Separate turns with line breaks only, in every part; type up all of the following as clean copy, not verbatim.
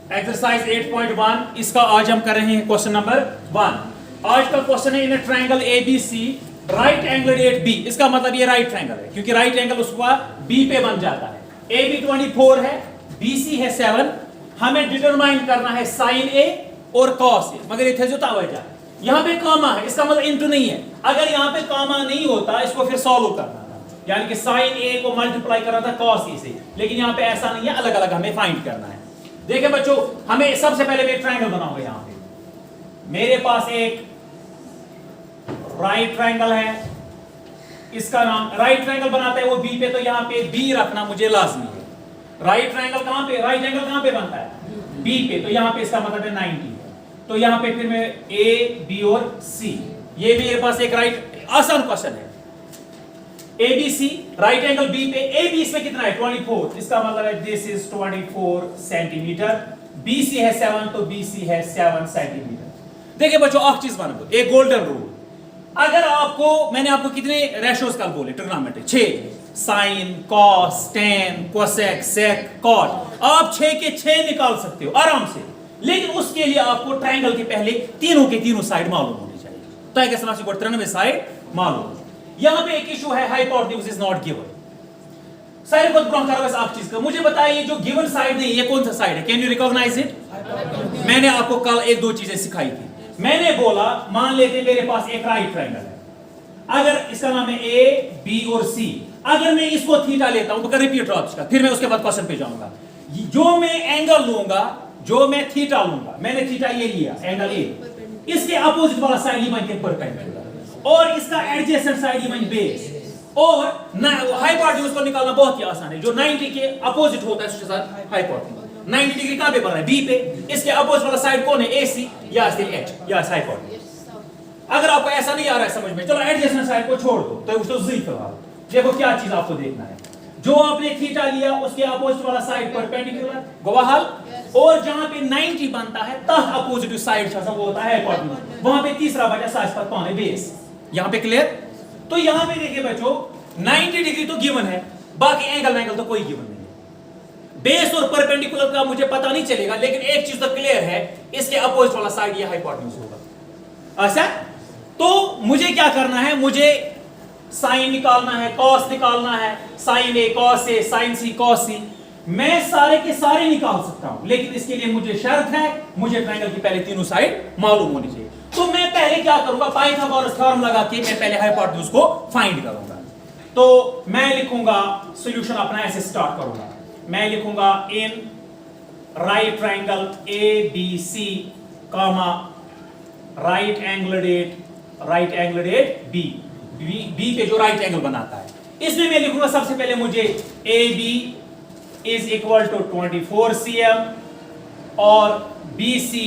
Exercise 8.1 इसका आज हम कर रहे हैं क्वेश्चन नंबर 1। आज का क्वेश्चन है in triangle ABC right angle at B. इसका मतलब ये राइट ट्रायंगल है क्योंकि राइट एंगल उसका बी पे बन जाता है। AB 24 है, BC है 7। हमें डिटरमाइन करना है साइन A और कॉस A। मगर इथे जो तवज्जो यहाँ पे कॉमा है, इसका मतलब इंटू नहीं है। अगर यहाँ पे कॉमा नहीं होता इसको फिर सॉल्व करना था, यानी कि साइन A को मल्टीप्लाई करना था कॉस A से, लेकिन यहाँ पे ऐसा नहीं है, अलग अलग हमें फाइंड करना है। देखिए बच्चों, हमें सबसे पहले मैं ट्रायंगल बनाऊंगा। यहाँ पे मेरे पास एक राइट ट्रायंगल है, इसका नाम राइट ट्रायंगल बनाता है वो बी पे, तो यहाँ पे बी रखना मुझे लाजमी है। राइट ट्रायंगल कहाँ पे, राइट एंगल कहाँ पे बनता है, बी पे, तो यहाँ पे इसका मतलब है 90 है। तो यहाँ पे फिर मैं ए बी और सी, ये मेरे पास एक राइट आसान क्वेश्चन है। ABC राइट एंगल बी पे, ए बी इसमें कितना है 24, इसका मतलब है दिस इज 24 सेंटीमीटर। BC है 7 तो BC है 7 सेंटीमीटर। देखिए बच्चों, एक चीज मानो, एक गोल्डन रूल। अगर आपको मैंने आपको कितने रेशोज कल बोले trigonometry 6, sin cos tan cosec sec cot, आप 6 के 6 निकाल सकते हो आराम से, लेकिन उसके लिए आपको ट्रायंगल के पहले तीनों के तीनों साइड मालूम होनी चाहिए। तो कैसे ना 93 साइड मालूम। यहां पे एक इशू है, हाइपोटेन्यूज इज नॉट गिवन। सारे को ब्रॉन्ग करो इस आप चीज का, मुझे बताइए जो गिवन साइड नहीं, ये कौन सा साइड है, कैन यू रिकॉग्नाइज इट? मैंने आपको कल एक दो चीजें सिखाई थी। मैंने बोला मान लेते मेरे पास एक राइट ट्रायंगल है, अगर इसका नाम है A B और C, अगर मैं इसको थीटा लेता हूं तो रिपीट रहा उसका, फिर मैं उसके बाद क्वेश्चन पे जाऊंगा। जो मैं एंगल लूंगा, जो मैं थीटा लूंगा, मैंने थीटा ये लिया एंगल A, इसके अपोजिट वाला साइड ये बनते परपेंडिकुलर और इसका एडजेसेंट साइड ये बन बेस, और हाइपोटेन्यूज को निकालना बहुत ही आसान है। जो 90 के अपोजिट होता है उसके साथ हाइपोटेन्यूज 90 डिग्री कहां पे बन रहा है, बी पे, इसके अपोजिट वाला साइड कौन है, AC या फिर H या हाइपोटेन्यूज। अगर आपको ऐसा नहीं आ रहा है समझ में, चलो एडजेसेंट साइड को छोड़ दो, तो उसको जी फिलहाल देखो क्या चीज आपको देखना है। जो आपने थीटा लिया उसके अपोजिट वाला साइड परपेंडिकुलर गोवाहल, और जहां पे 90 बनता है तह अपोजिट साइड वो होता है हाइपोटेन्यूज, वहां पे तीसरा बचा साइड पर कौन है, बेस। यहां पे क्लियर? तो यहां पे देखिए बच्चों 90 डिग्री तो गिवन है, बाकी एंगल तो कोई गिवन नहीं है। बेस और परपेंडिकुलर का मुझे पता नहीं चलेगा, लेकिन एक चीज तो क्लियर है, इसके अपोजिट वाला साइड ये हाइपोटेन्यूज होगा। अच्छा, तो मुझे क्या करना है, मुझे साइन निकालना है, कॉस निकालना है, sin A cos A, sin C cos C, मैं सारे के सारे निकाल सकता हूं, लेकिन इसके लिए मुझे शर्त है, मुझे ट्रायंगल की पहले तीनों साइड मालूम होनी चाहिए। तो मैं पहले क्या करूंगा, पाइथागोरस थ्योरम लगा के मैं पहले हाइपोटेन्यूज को फाइंड करूंगा। तो मैं लिखूंगा सॉल्यूशन अपना ऐसे स्टार्ट करूंगा, मैं लिखूंगा in right triangle ABC comma right angle at B पे जो राइट एंगल बनाता है, इसमें मैं लिखूंगा सबसे पहले मुझे AB is equal to 24 cm और BC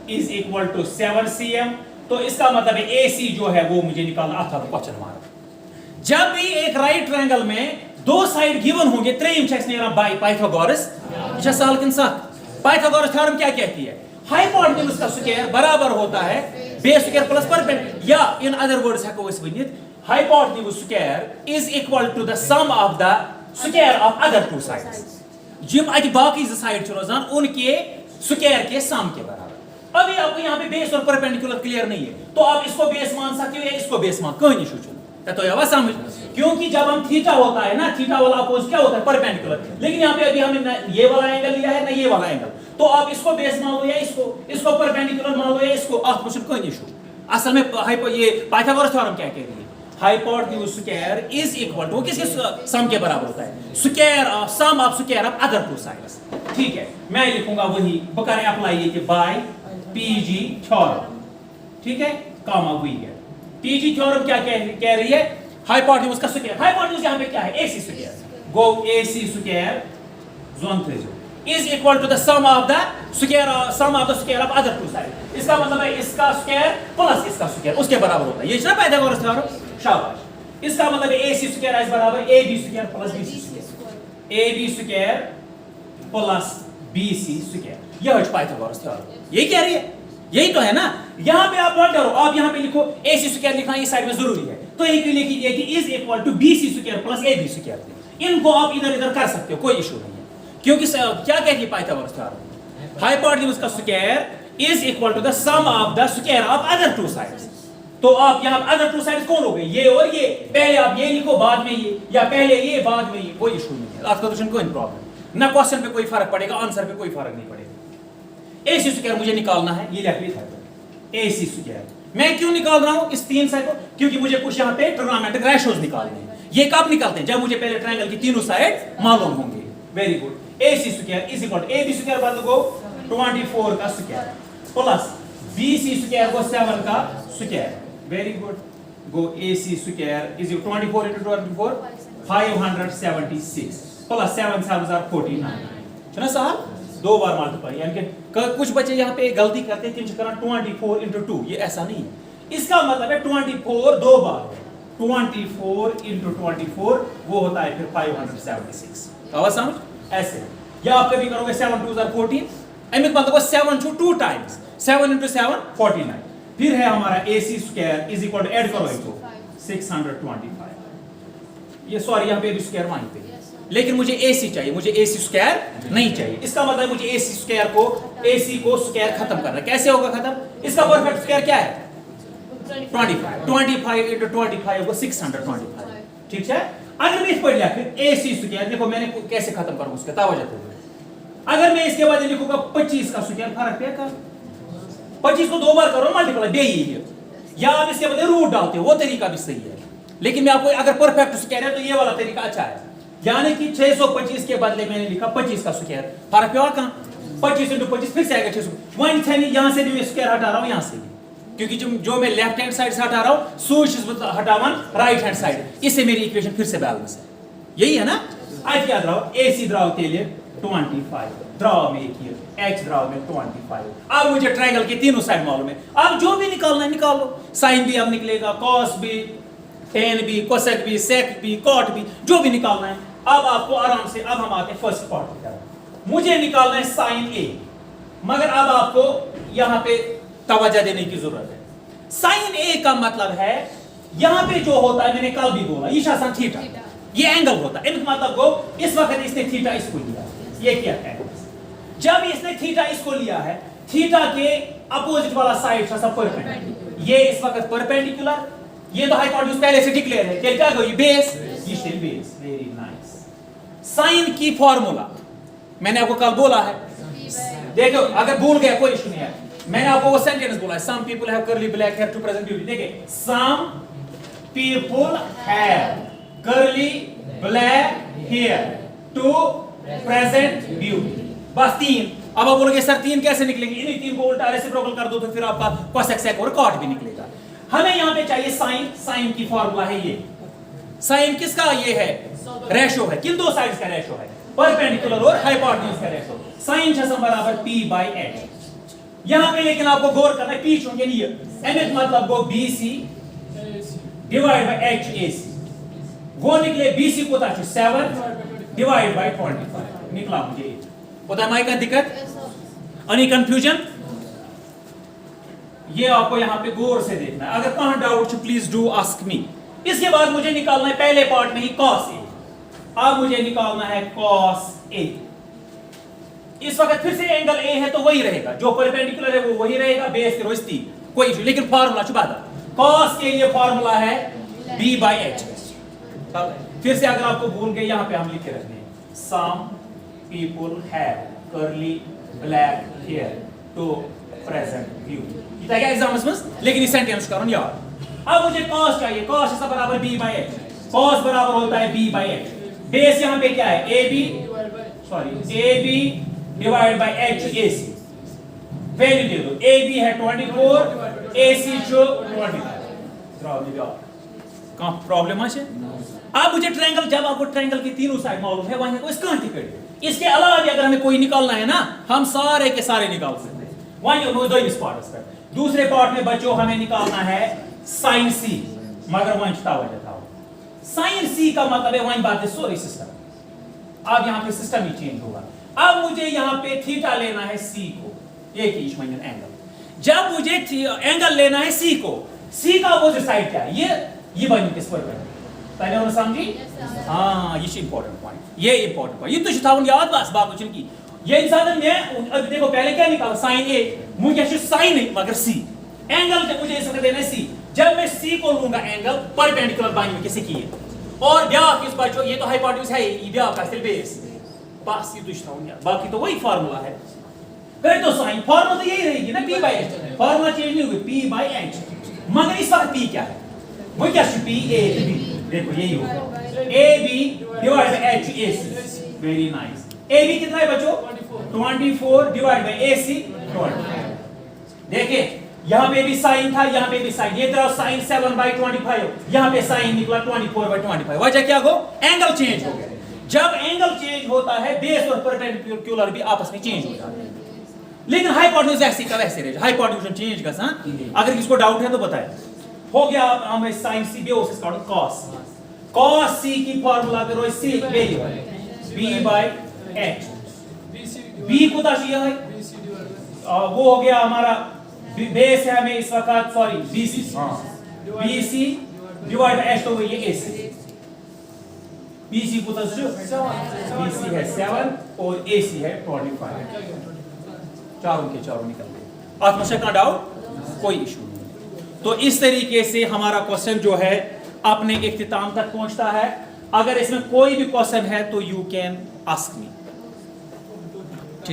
is equal to 7 cm। तो इसका मतलब है AC जो है वो मुझे निकालना आता है क्वेश्चन मार्क। जब भी एक राइट ट्रायंगल में दो साइड गिवन होंगे, त्रेम चेक्स नेरा बाय पाइथागोरस जसालकिन साथ। पाइथागोरस थ्योरम क्या कहती है, हाइपोटेन्यूज का स्क्वायर बराबर होता है बेस स्क्वायर प्लस परपेंडिकुलर, या इन अदर वर्ड्स है को वनित hypotenuse square is equal to the sum of the square of other two sides. जिम अति बाकी साइड रोजान उनके स्क्वायर के सम के बराबर। अभी आपको यहाँ पे बेस और परपेंडिकुलर क्लियर नहीं है, तो आप इसको बेस मान सकते हो या इसको बेस मान, कोई इशू चलो तो यह समझ, क्योंकि जब हम थीटा होता है ना, थीटा वाला अपोज क्या होता है परपेंडिकुलर, लेकिन यहाँ पे अभी हमने ये वाला एंगल लिया है ना ये वाला एंगल, तो आप इसको बेस मान लो या इसको परपेंडिकुलर मान लो या इसको, आप क्वेश्चन कोई इशू। असल में ये पाइथागोरस थ्योरम क्या कह रही है, hypotenuse square is equal to किसके सम के बराबर होता है, square of sum of square of other two sides. ठीक है, मैं लिखूंगा वही बकरे अप्लाई ये कि बाय PG थ्योरम, ठीक है, कॉमा वी है। PG थ्योरम क्या कह रही है, हाइपोटेन्यूज का स्क्वायर, हाइपोटेन्यूज यहां पे क्या है AC स्क्वायर, गो AC स्क्वायर जोन 3 is equal to the sum of the square of other two side. इसका मतलब है इसका स्क्वायर प्लस इसका स्क्वायर उसके बराबर होता है, ये ना पाइथागोरस थ्योरम। शाबाश, इसका मतलब है AC स्क्वायर इज बराबर AB square plus BC square, AB square plus BC square, यह है पाइथागोरस थ्योरम। यही कह रही है, यही तो है ना। यहां पे आप मत डरो, आप यहां पे लिखो AC स्क्वायर लिखना इस साइड में जरूरी है, तो एक लिखिए कि is equal to BC square plus AB square. इनको आप इधर इधर कर सकते हो, कोई इशू नहीं है, क्योंकि क्या कहती है पाइथागोरस थ्योरम, हाइपोटेन्यूज का square is equal to the sum of the square of other two sides. तो आप यहां अदर टू साइड्स कौन हो गए, ये और ये। पहले आप ये लिखो बाद में ये, या पहले ये बाद में ये, कोई इशू नहीं है, आपका क्वेश्चन कोई प्रॉब्लम ना, क्वेश्चन पे कोई फर्क पड़ेगा, आंसर पे कोई फर्क नहीं पड़ेगा। एसी स्क्वायर मुझे निकालना है, ये लिख लिया था एसी स्क्वायर। मैं क्यों निकाल रहा हूं इस तीन साइड को, क्योंकि मुझे कुछ यहां पे ट्रिग्नोमेट्रिक रेशियोज निकालने हैं। ये कब निकालते हैं, जब मुझे पहले ट्रायंगल की तीनों साइड मालूम होंगे। Very good. AC square is equal to AB square बदल को 24 का स्क्वायर प्लस बीसी स्क्वायर को 7 का square. Very good. Go AC square is 24 into 24 576 plus 7 7 are 49 है ना साहब, दो बार मल्टीप्लाई। यानी कि कुछ बच्चे यहाँ पे गलती करते हैं, 24 into 2, ये ऐसा नहीं है। इसका मतलब है 24 दो बार, 24 into 24 वो होता है फिर 576। आवाज समझ ऐसे। या आप कभी करोगे 7 2 are 14, अमित मतलब 7 to 2 times, 7 into 7 49। फिर है हमारा AC square is equal to, add करो इसको 625। ये सॉरी यहाँ पे भी स्क्वायर वहीं पे, लेकिन मुझे AC चाहिए, मुझे AC स्क्वायर नहीं चाहिए। इसका मतलब मुझे AC स्क्वायर को, AC को स्क्वायर खत्म करना है। कैसे होगा खत्म, इसका परफेक्ट स्क्वायर क्या है 25 into 25 को 625। ठीक है। अगर मैं इस पर लिया फिर AC स्क्वायर, देखो मैंने कैसे खत्म करूंगा उसका तावजह। अगर मैं इसके बाद लिखूंगा 25 का स्क्वायर, फर्क क्या कर, 25 को दो बार करो मल्टीप्लाई, बेही है। या आप इसके बदले रूट डालते हो, वो तरीका भी सही है। लेकिन मैं आपको अगर परफेक्ट स्क्वायर है तो ये वाला तरीका अच्छा है। यानी कि 625 के बदले मैंने लिखा 25 का स्क्वायर, फर्क क्या कहां, 25 into 25 फिर से आएगा 600। वन थे नहीं, यहां से भी मैं स्क्वायर हटा रहा हूं, यहां से भी, क्योंकि जो मैं लेफ्ट हैंड साइड से हटा रहा हूं, सूच हटावन राइट हैंड साइड, इससे मेरी इक्वेशन फिर से बैलेंस है। यही है ना। आज याद रहो, AC द्राव के लिए 25, द्राव में एक H द्राव में 25। अब मुझे ट्रायंगल की तीनों साइड मालूम है। अब जो भी निकालना है निकाल लो, साइन भी अब निकलेगा, कॉस भी, टेन भी, कोसेक भी, सेक भी, कॉट भी, जो भी निकालना है। अब आपको आराम से, अब हम आते हैं फर्स्ट पार्ट की तरफ। मुझे निकालना है साइन A, मगर अब आपको यहां पे तवज्जो देने की जरूरत है। साइन A का मतलब है यहां पे जो होता है, मैंने कल भी बोला, ईशा सन थीटा, ये एंगल होता है। इनका मतलब को इस वक्त इसने थीटा इसको लिया, ये क्या है, जब इसने थीटा इसको लिया है, थीटा के अपोजिट वाला साइड था सब परपेंडिकुलर, ये इस वक्त परपेंडिकुलर, ये तो हाइपोटेन्यूज पहले से डिक्लेयर है, क्या क्या ये बेस, ये still base. Very nice. Sin की फार्मूला मैंने आपको कल बोला है, देखो अगर भूल गया कोई इशू नहीं है। मैंने आपको वो सेंटेंस बोला है, some people have curly black hair to present beauty. देखिए, some people have curly black hair to present beauty. बस तीन। अब आप बोलोगे सर तीन कैसे निकलेंगे, इन्हीं तीन को उल्टा रेसिप्रोकल कर दो तो फिर आपका cosec sec और cot भी निकलेगा। हमें यहां पे चाहिए साइन, साइन की फार्मूला है ये। साइन किसका ये है, रेशो है, किन दो साइड्स का रेशो है, परपेंडिकुलर और हाइपोटेन्यूज का रेशो। साइन छसम बराबर P/H। यहां पे लेकिन आपको गौर करना है, P चूंकि नहीं है, NH मतलब को BC डिवाइड बाय HAC, वो निकले BC को था 7 डिवाइड बाय 25 निकला मुझे। होता है माई का दिक्कत, एनी कंफ्यूजन, ये आपको यहां पे गौर से देखना है। अगर कहां doubt please do ask me. इसके बाद मुझे निकालना है पहले पार्ट में ही cos A, अब मुझे निकालना है cos A। इस वक्त फिर से एंगल A है तो वही रहेगा, जो परपेंडिकुलर है वो वही रहेगा, बेस के रोज 3 कोई इशू, लेकिन फार्मूला छुपा था। cos के लिए फार्मूला है B/H। फिर से अगर आपको भूल गए, यहां पे हम लिखे रखने हैं, सम people have curly black hair to present view। इतना क्या एग्जाम्पल्स में, लेकिन इस सेंटेंस करो यार। अब मुझे cos चाहिए, cos इसका बराबर B/H, cos बराबर होता है B/H। बेस यहां पे क्या है, AB divide by HAC। Value दे दो, AB है 24, AC जो 25। कहां प्रॉब्लम है? अब मुझे ट्रायंगल, जब आपको ट्रायंगल की तीनों साइड मालूम है, वहां इसका टिकट, इसके अलावा भी अगर हमें कोई निकालना है ना, हम सारे के सारे निकाल सकते हैं। वहीं दो इस पार्ट पर। दूसरे पार्ट में बच्चों हमें निकालना है साइन C, मगर वहीं तावज्जो था, साइन C का मतलब है वहीं बात है सॉरी सिस्टम। अब यहां पे सिस्टम ही चेंज होगा। अब मुझे यहां पे थीटा लेना है C को, एक ईच माइनस एंगल। जब मुझे एंगल लेना है C को, C का अपोजिट साइड क्या है, ये बनी किस पर पहले उन्होंने समझी। हाँ, ये इंपॉर्टेंट पॉइंट, ये इंपॉर्टेंट पॉइंट, ये तो याद बस बात की ये इंसान में अब देखो पहले क्या निकाला साइन ए मुझे साइन ए मगर सी एंगल जब मुझे इसका देना है सी जब मैं सी को लूंगा एंगल परपेंडिकुलर बाइन में किसी की और ब्याह किस बच्चों ये तो हाइपोटेन्यूज है ये ब्याह का सिर्फ बेस पास ही दुष्टा होंगे बाकी तो वही फार्मूला है फिर तो साइन फार्मूला तो यही रहेगी ना p by h formula change नहीं होगी p by h मगर इस वक्त p क्या है वो क्या p a b देखो यही होगा a b divide by h a c very nice a b कितना है बच्चों 24 डिवाइड बाय a c 25 देखिए यहां पे भी साइन था यहां पे भी साइन ये तरह साइन 7/25 यहां पे साइन निकला 24/25 वजह क्या हो एंगल चेंज हो गया जब एंगल चेंज होता है बेस और परपेंडिकुलर भी आपस में चेंज हो जाते हैं लेकिन हाइपोटेन्यूज ऐसी का वैसे रहे हाइपोटेन्यूज चेंज का अगर किसको डाउट है तो बताएं हो गया हमें sin c बेस इसका cos c की फार्मूला करो c b by h b को दाशिया है वो हो गया हमारा बेस है हमें इस वक्त sorry bc bc divide by h तो वो ये ac bc को bc है 7 और ac है 25 चारों के चारों निकल गए आत्मशय का डाउट कोई इशू नहीं तो इस तरीके से हमारा क्वेश्चन जो है अपने इख्तिताम तक पहुंचता है अगर इसमें कोई भी क्वेश्चन है तो यू कैन आस्क मी